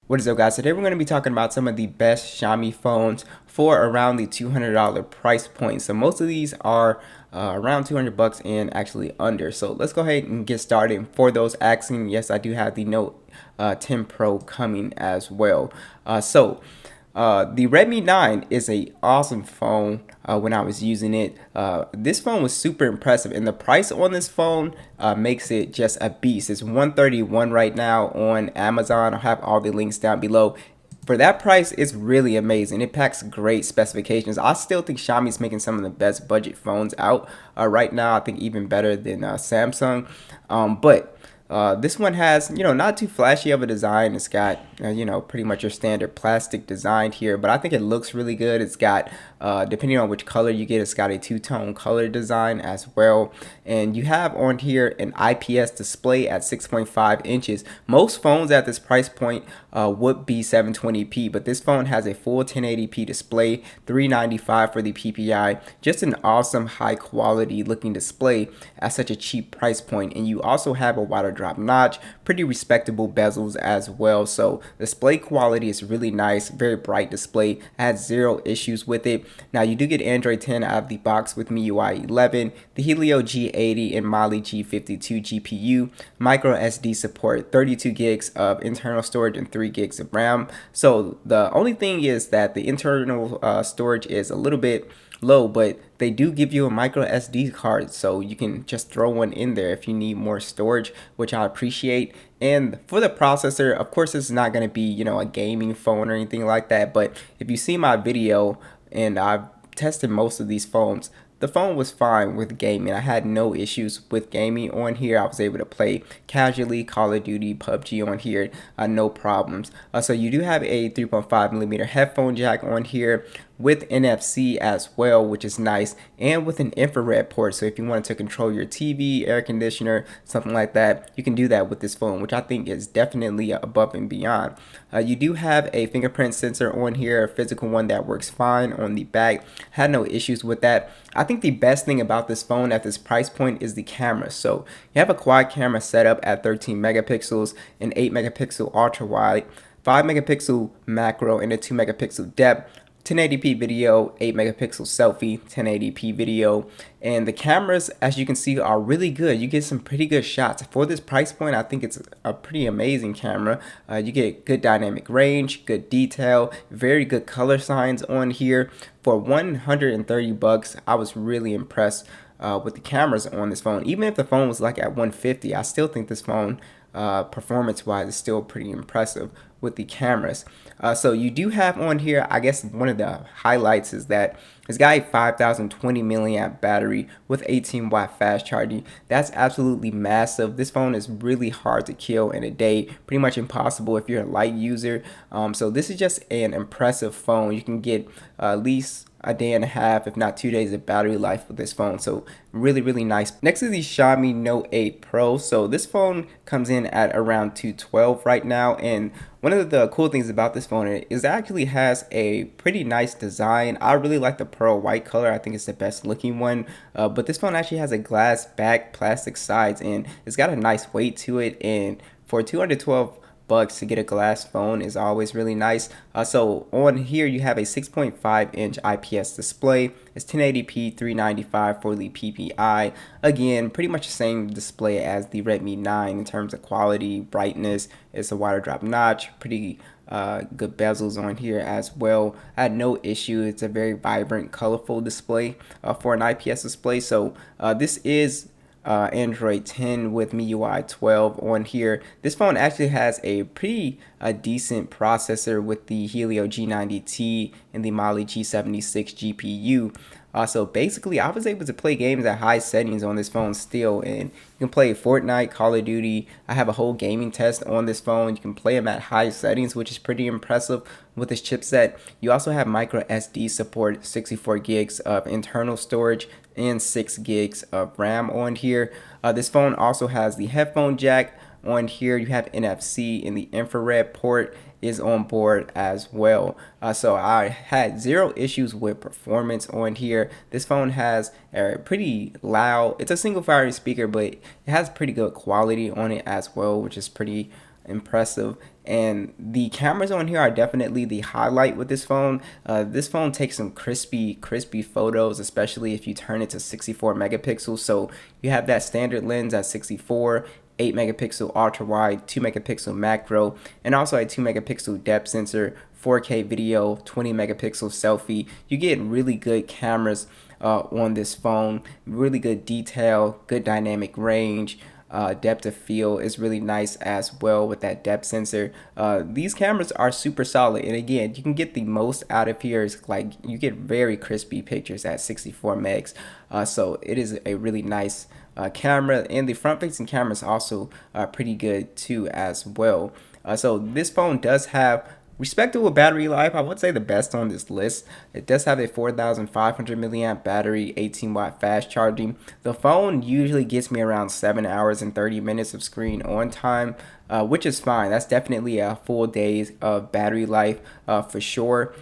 What is up, guys? Today we're going to be talking about some of the best Xiaomi phones for around the $200 price point. So most of these are around 200 bucks and actually under. So let's go ahead and get started. For those asking, yes, I do have the Note 10 Pro coming as well. The Redmi 9 is a awesome phone when I was using it. This phone was super impressive, and the price on this phone makes it just a beast. It's 131 right now on Amazon. I'll have all the links down below. For that price, it's really amazing. It packs great specifications. I still think Xiaomi's making some of the best budget phones out right now. I think even better than Samsung. But this one has, not too flashy of a design. It's got, pretty much your standard plastic design here, but I think it looks really good. It's got, depending on which color you get, it's got a two-tone color design as well. And you have on here an IPS display at 6.5 inches. Most phones at this price point would be 720p, but this phone has a full 1080p display, $395 for the PPI. Just an awesome, high quality looking display at such a cheap price point. And you also have a wider drop notch, pretty respectable bezels as well. So display quality is really nice, very bright display. I had zero issues with it. Now you do get Android 10 out of the box with MIUI 11, the Helio G80 and Mali G52 GPU, micro SD support, 32 gigs of internal storage and 3 gigs of RAM. So the only thing is that the internal storage is a little bit low, but they do give you a micro SD card, so you can just throw one in there if you need more storage, which I appreciate. And for the processor, of course, this is not going to be, a gaming phone or anything like that, but if you see my video, and I've tested most of these phones, the phone was fine with gaming. I had no issues with gaming on here. I was able to play casually Call of Duty, PUBG on here, no problems. So you do have a 3.5mm headphone jack on here with NFC as well, which is nice, and with an infrared port. So if you wanted to control your TV, air conditioner, something like that, you can do that with this phone, which I think is definitely above and beyond. You do have a fingerprint sensor on here, a physical one that works fine on the back. Had no issues with that. I think the best thing about this phone at this price point is the camera. So you have a quad camera set up at 13 megapixels, an 8 megapixel ultra wide, 5 megapixel macro, and a 2 megapixel depth. 1080p video, 8 megapixel selfie, 1080p video, and the cameras, as you can see, are really good. You get some pretty good shots for this price point. I think it's a pretty amazing camera. You get good dynamic range, good detail, very good color signs on here. For 130 bucks, I was really impressed with the cameras on this phone. Even if the phone was like at 150, I still think this phone performance wise is still pretty impressive with the cameras. So you do have on here, I guess one of the highlights is that it's got a 5020 milliamp battery with 18-watt fast charging. That's absolutely massive. This phone is really hard to kill in a day, pretty much impossible if you're a light user. So this is just an impressive phone. You can get at least a day and a half, if not 2 days of battery life with this phone. So really nice. Next is the Xiaomi Note 8 Pro. So this phone comes in at around 212 right now, and one of the cool things about this phone is it actually has a pretty nice design. I really like the pearl white color. I think it's the best looking one. But this phone actually has a glass back, plastic sides, and it's got a nice weight to it. And for 212 bucks to get a glass phone is always really nice. So on here you have a 6.5 inch IPS display. It's 1080p, 395 for the PPI. Again, pretty much the same display as the Redmi 9 in terms of quality, brightness. It's a wider drop notch, pretty good bezels on here as well. I had no issue. It's a very vibrant, colorful display for an IPS display. So this is Android 10 with MIUI 12 on here. This phone actually has a pretty decent processor with the Helio G90T and the Mali G76 GPU. So basically, I was able to play games at high settings on this phone still, and you can play Fortnite, Call of Duty. I have a whole gaming test on this phone. You can play them at high settings, which is pretty impressive with this chipset. You also have micro SD support, 64 gigs of internal storage, and 6 gigs of RAM on here. This phone also has the headphone jack on here. You have NFC, and the infrared port is on board as well. So I had zero issues with performance on here. This phone has a pretty loud, it's a single firing speaker, but it has pretty good quality on it as well, which is pretty impressive. And the cameras on here are definitely the highlight with this phone. This phone takes some crispy photos, especially if you turn it to 64 megapixels. So you have that standard lens at 64, 8 megapixel ultra wide, 2 megapixel macro, and also a 2 megapixel depth sensor, 4K video, 20 megapixel selfie. You get really good cameras on this phone, really good detail, good dynamic range. Depth of field is really nice as well with that depth sensor. These cameras are super solid, and again, you can get the most out of here. Is like you get very crispy pictures at 64 megs. So it is a really nice camera, and the front facing camera is also pretty good too as well. So this phone does have respectable battery life. I would say the best on this list. It does have a 4,500 milliamp battery, 18-watt fast charging. The phone usually gets me around 7 hours and 30 minutes of screen on time, which is fine. That's definitely a full day of battery life for sure.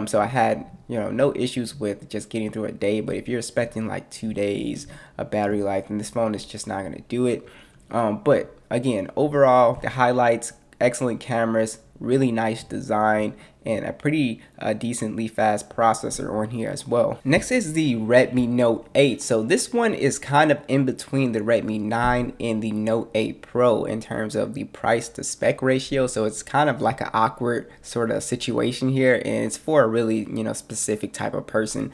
So I had no issues with just getting through a day. But if you're expecting like 2 days of battery life, then this phone is just not going to do it. But again, overall, the highlights: excellent cameras, really nice design, and a pretty decently fast processor on here as well. Next is the Redmi Note 8. So this one is kind of in between the Redmi 9 and the Note 8 Pro in terms of the price to spec ratio. So it's kind of like an awkward sort of situation here, and it's for a really specific type of person.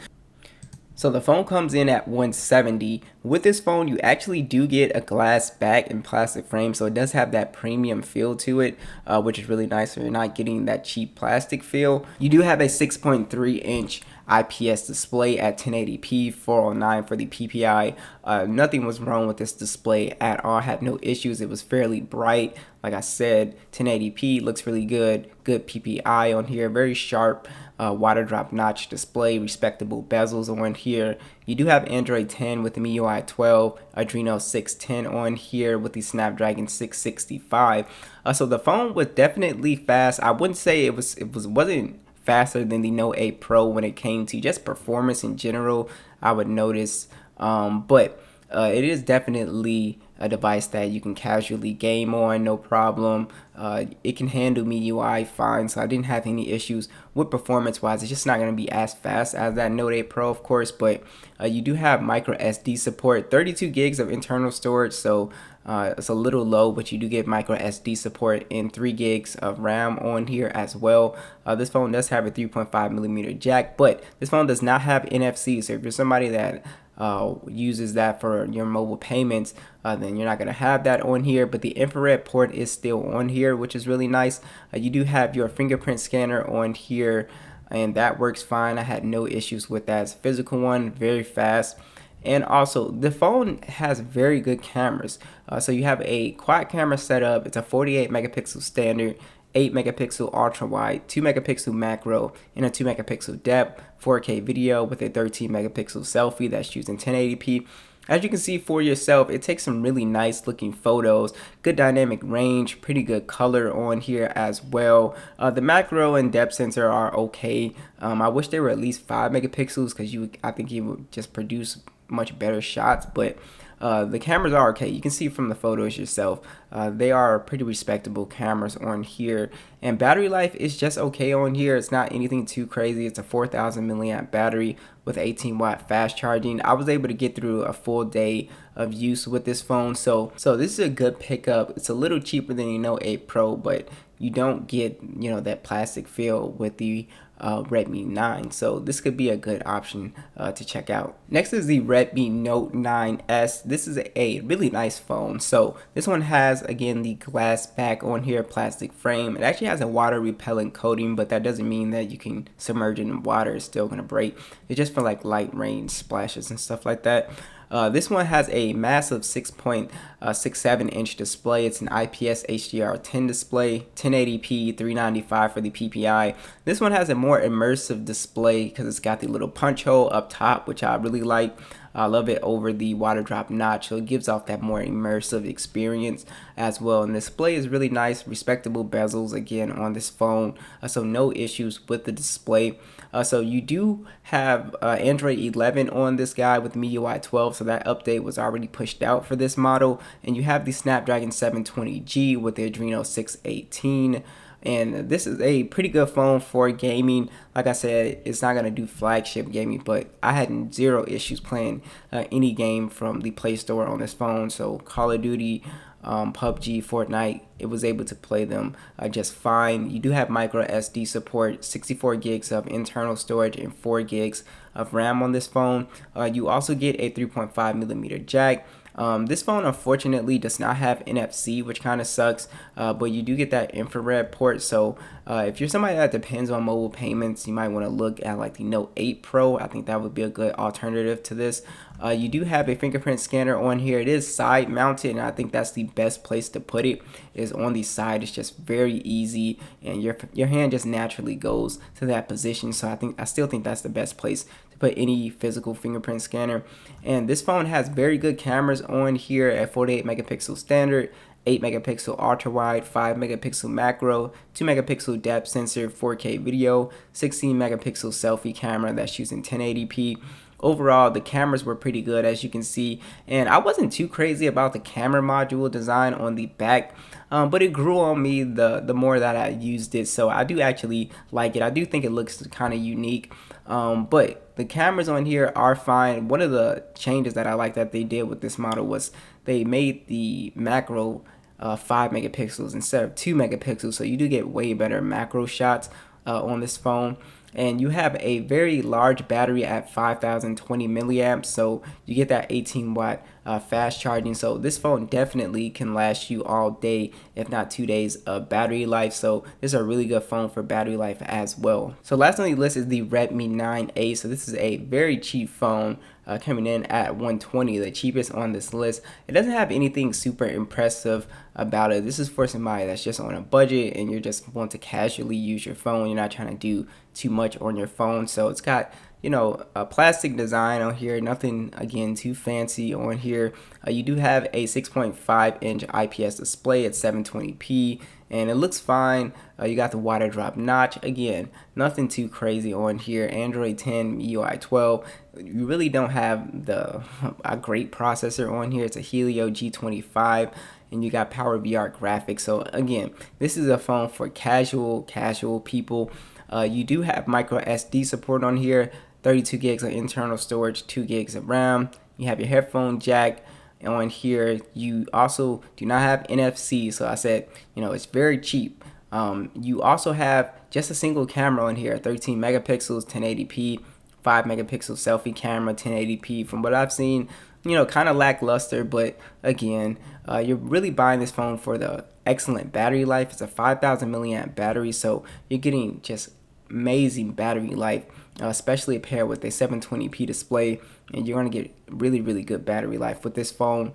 So the phone comes in at $170. With this phone, you actually do get a glass back and plastic frame, so it does have that premium feel to it, which is really nice. So you're not getting that cheap plastic feel. You do have a 6.3-inch IPS display at 1080p, 409 for the PPI. Nothing was wrong with this display at all. I had no issues. It was fairly bright. Like I said, 1080p looks really good. Good PPI on here. Very sharp. Water drop notch display, respectable bezels on here. You do have Android 10 with the MIUI 12, Adreno 610 on here with the Snapdragon 665. So the phone was definitely fast. I wouldn't say it wasn't faster than the Note 8 Pro when it came to just performance in general, I would notice. But it is definitely a device that you can casually game on, no problem. It can handle MIUI fine, so I didn't have any issues with performance wise. It's just not going to be as fast as that Note 8 Pro, of course, but you do have micro SD support, 32 gigs of internal storage, so it's a little low, but you do get micro SD support and 3 gigs of RAM on here as well. This phone does have a 3.5mm jack, but this phone does not have NFC, so if you're somebody that uses that for your mobile payments, then you're not going to have that on here. But the infrared port is still on here, which is really nice. You do have your fingerprint scanner on here, and that works fine. I had no issues with that. It's a physical one, very fast. And also, the phone has very good cameras. So you have a quad camera setup. It's a 48 megapixel standard, 8 megapixel ultra wide, 2 megapixel macro, and a 2 megapixel depth, 4K video with a 13 megapixel selfie that shoots in 1080p. As you can see for yourself, it takes some really nice looking photos, good dynamic range, pretty good color on here as well. The macro and depth sensor are okay. I wish they were at least 5 megapixels because I think it would just produce much better shots, but the cameras are okay. You can see from the photos yourself. They are pretty respectable cameras on here, and battery life is just okay on here. It's not anything too crazy. It's a 4,000 milliamp battery with 18-watt fast charging. I was able to get through a full day of use with this phone, so this is a good pickup. It's a little cheaper than the Note 8 Pro, but you don't get that plastic feel with the Redmi 9, so this could be a good option to check out. Next is the Redmi Note 9S. This is a really nice phone. So this one has, again, the glass back on here, plastic frame. It actually has a water repellent coating, but that doesn't mean that you can submerge it in water. It's still gonna break. It's just for like light rain splashes and stuff like that. This one has a massive 6.67-inch display. It's an IPS HDR10 display, 1080p, 395 for the PPI. This one has a more immersive display because it's got the little punch hole up top, which I really like. I love it over the water drop notch, so it gives off that more immersive experience as well. And the display is really nice, respectable bezels again on this phone, so no issues with the display. So you do have Android 11 on this guy with MIUI 12, so that update was already pushed out for this model. And you have the Snapdragon 720G with the Adreno 618. And this is a pretty good phone for gaming. Like I said, it's not going to do flagship gaming, but I had zero issues playing any game from the Play Store on this phone. So Call of Duty, PUBG, Fortnite, it was able to play them just fine. You do have micro SD support, 64 gigs of internal storage and 4 gigs of RAM on this phone. You also get a 3.5mm jack. This phone unfortunately does not have NFC, which kind of sucks, but you do get that infrared port. So if you're somebody that depends on mobile payments, you might want to look at like the Note 8 Pro. I think that would be a good alternative to this. You do have a fingerprint scanner on here. It is side mounted, and I think that's the best place to put it, is on the side. It's just very easy, and your hand just naturally goes to that position. So I still think that's the best place to put any physical fingerprint scanner. And this phone has very good cameras on here at 48 megapixel standard, 8 megapixel ultra wide, 5 megapixel macro, 2 megapixel depth sensor, 4K video, 16 megapixel selfie camera that's using 1080p. Overall, the cameras were pretty good, as you can see, and I wasn't too crazy about the camera module design on the back, but it grew on me the more that I used it, so I do actually like it. I do think it looks kind of unique, but the cameras on here are fine. One of the changes that I like that they did with this model was they made the macro 5 megapixels instead of 2 megapixels, so you do get way better macro shots on this phone. And you have a very large battery at 5020 milliamps, so you get that 18 watt fast charging. So this phone definitely can last you all day, if not 2 days of battery life. So this is a really good phone for battery life as well. So last on the list is the Redmi 9A. So this is a very cheap phone, coming in at $120, the cheapest on this list. It doesn't have anything super impressive about it. This is for somebody that's just on a budget and you just want to casually use your phone. You're not trying to do too much on your phone. So it's got, you know, a plastic design on here, nothing again too fancy on here. You do have a 6.5 inch IPS display at 720p, and it looks fine. You got the water drop notch, again nothing too crazy on here. Android 10, MIUI 12. You really don't have a great processor on here. It's a Helio G25, and you got PowerVR graphics. So again, this is a phone for casual people. You do have micro SD support on here, 32 gigs of internal storage, 2 gigs of RAM. You have your headphone jack on here. You also do not have NFC, so I said, you know, it's very cheap. You also have just a single camera on here, 13 megapixels, 1080p, 5 megapixel selfie camera, 1080p. From what I've seen, you know, kind of lackluster, but again, you're really buying this phone for the excellent battery life. It's a 5000 milliamp battery, so you're getting just amazing battery life, especially paired with a 720p display, and you're going to get really good battery life with this phone.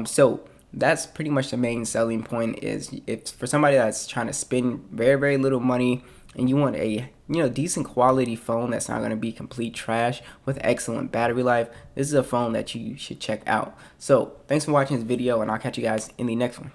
So that's pretty much the main selling point, is if for somebody that's trying to spend very little money and you want a, you know, decent quality phone that's not going to be complete trash with excellent battery life, this is a phone that you should check out. So thanks for watching this video, and I'll catch you guys in the next one.